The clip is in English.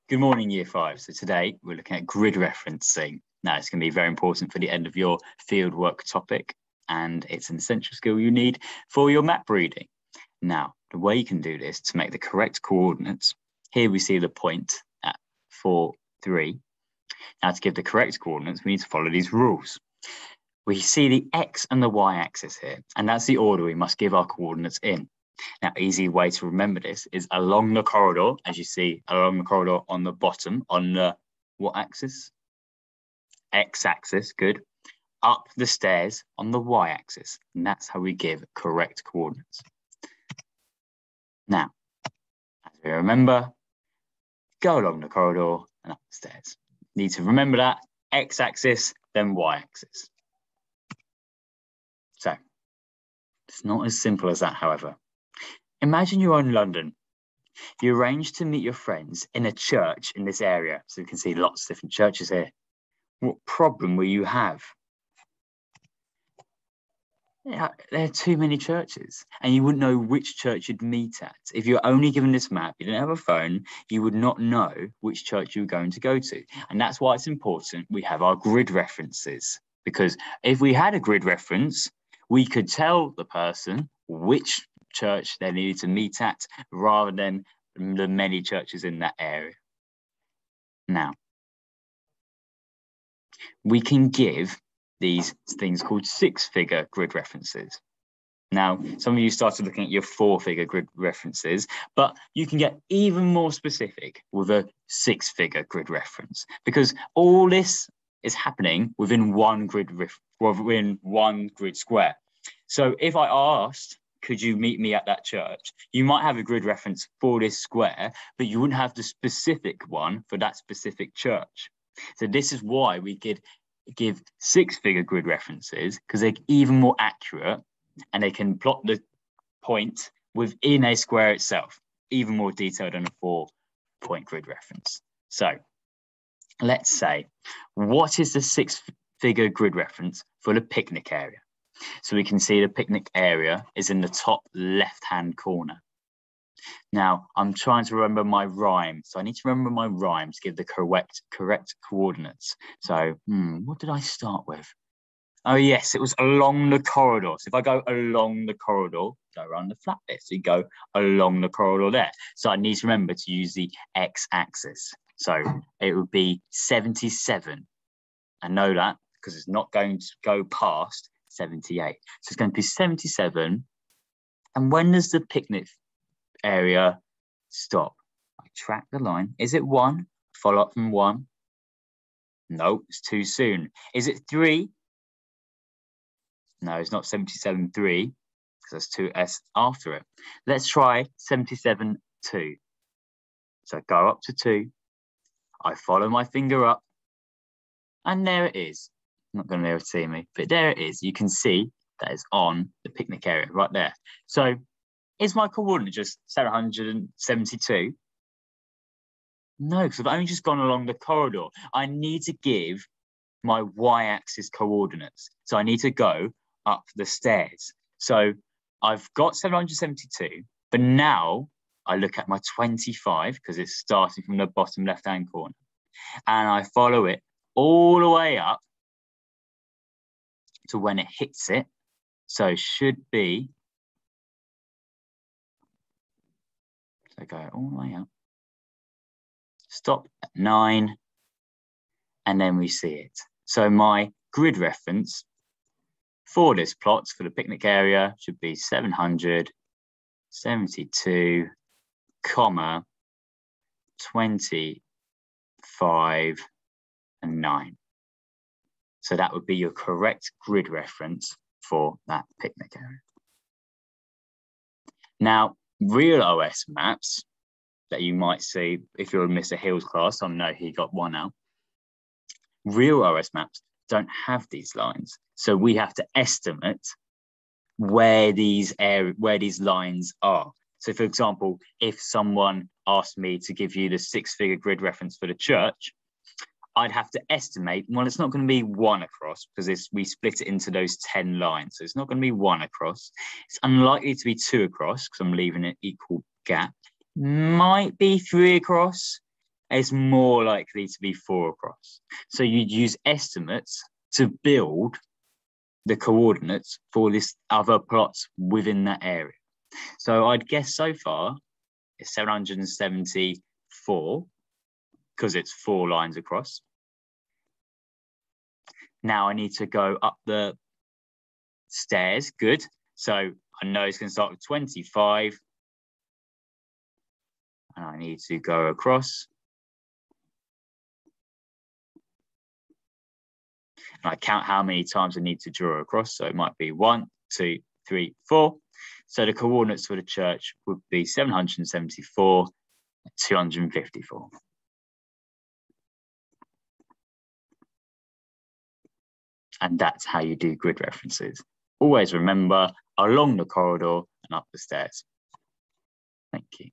Good morning, Year 5. So today we're looking at grid referencing. Now, it's going to be very important for the end of your fieldwork topic, and it's an essential skill you need for your map reading. Now, the way you can do this to make the correct coordinates, here we see the point at 4, 3. Now, to give the correct coordinates, we need to follow these rules. We see the X and the Y axis here, and that's the order we must give our coordinates in. Now, easy way to remember this is along the corridor, as you see along the corridor on the bottom, on the what axis? X axis, good. Up the stairs on the Y axis, and that's how we give correct coordinates. Now, as we remember, go along the corridor and up the stairs. Need to remember that, X axis, then Y axis. So, it's not as simple as that, however. Imagine you're in London. You arrange to meet your friends in a church in this area. So you can see lots of different churches here. What problem will you have? Yeah, there are too many churches and you wouldn't know which church you'd meet at. If you're only given this map, you didn't have a phone, you would not know which church you were going to go to. And that's why it's important we have our grid references. Because if we had a grid reference, we could tell the person which church they needed to meet at rather than the many churches in that area. Now, we can give these things called six-figure grid references. Now, some of you started looking at your four-figure grid references, but you can get even more specific with a six-figure grid reference because all this is happening within one grid square. So if I asked, could you meet me at that church? You might have a grid reference for this square, but you wouldn't have the specific one for that specific church. So this is why we could give six-figure grid references, because they're even more accurate and they can plot the point within a square itself, even more detailed than a 4-point grid reference. So let's say, what is the six-figure grid reference for the picnic area? So we can see the picnic area is in the top left-hand corner. Now, I'm trying to remember my rhyme. So I need to remember my rhyme to give the correct coordinates. So, what did I start with? Oh, yes, it was along the corridor. So if I go along the corridor, go around the flat bit. So you go along the corridor there. So I need to remember to use the x-axis. So it would be 77. I know that because it's not going to go past 78. So it's going to be 77. And when does the picnic area stop? I track the line. Is it 1? Follow up from 1? No, it's too soon. Is it 3? No, it's not 77.3 because there's 2s after it. Let's try 77.2. So I go up to 2. I follow my finger up. And there it is. Not going to be able to see me, but there it is. You can see that is on the picnic area right there. So is my coordinate just 772? No, because I've only just gone along the corridor. I need to give my y-axis coordinates. So I need to go up the stairs. So I've got 772, but now I look at my 25 because it's starting from the bottom left-hand corner. And I follow it all the way up to when it hits it. So it should be, so go all the way up, stop at 9, and then we see it. So my grid reference for this plot for the picnic area should be 772, 25, and 9. So that would be your correct grid reference for that picnic area. Now, real OS maps that you might see if you're in Mr. Hill's class, I know he got one out. Real OS maps don't have these lines. So we have to estimate where these lines are. So for example, if someone asked me to give you the six-figure grid reference for the church, I'd have to estimate, well, it's not going to be 1 across because we split it into those 10 lines. So it's not going to be 1 across. It's unlikely to be 2 across because I'm leaving an equal gap. Might be 3 across, It's more likely to be 4 across. So you'd use estimates to build the coordinates for this other plots within that area. So I'd guess so far it's 774 because it's 4 lines across. Now I need to go up the stairs. Good. So I know it's going to start with 25. And I need to go across. And I count how many times I need to draw across. So it might be 1, 2, 3, 4. So the coordinates for the church would be 774, 254. And that's how you do grid references. Always remember, along the corridor and up the stairs. Thank you.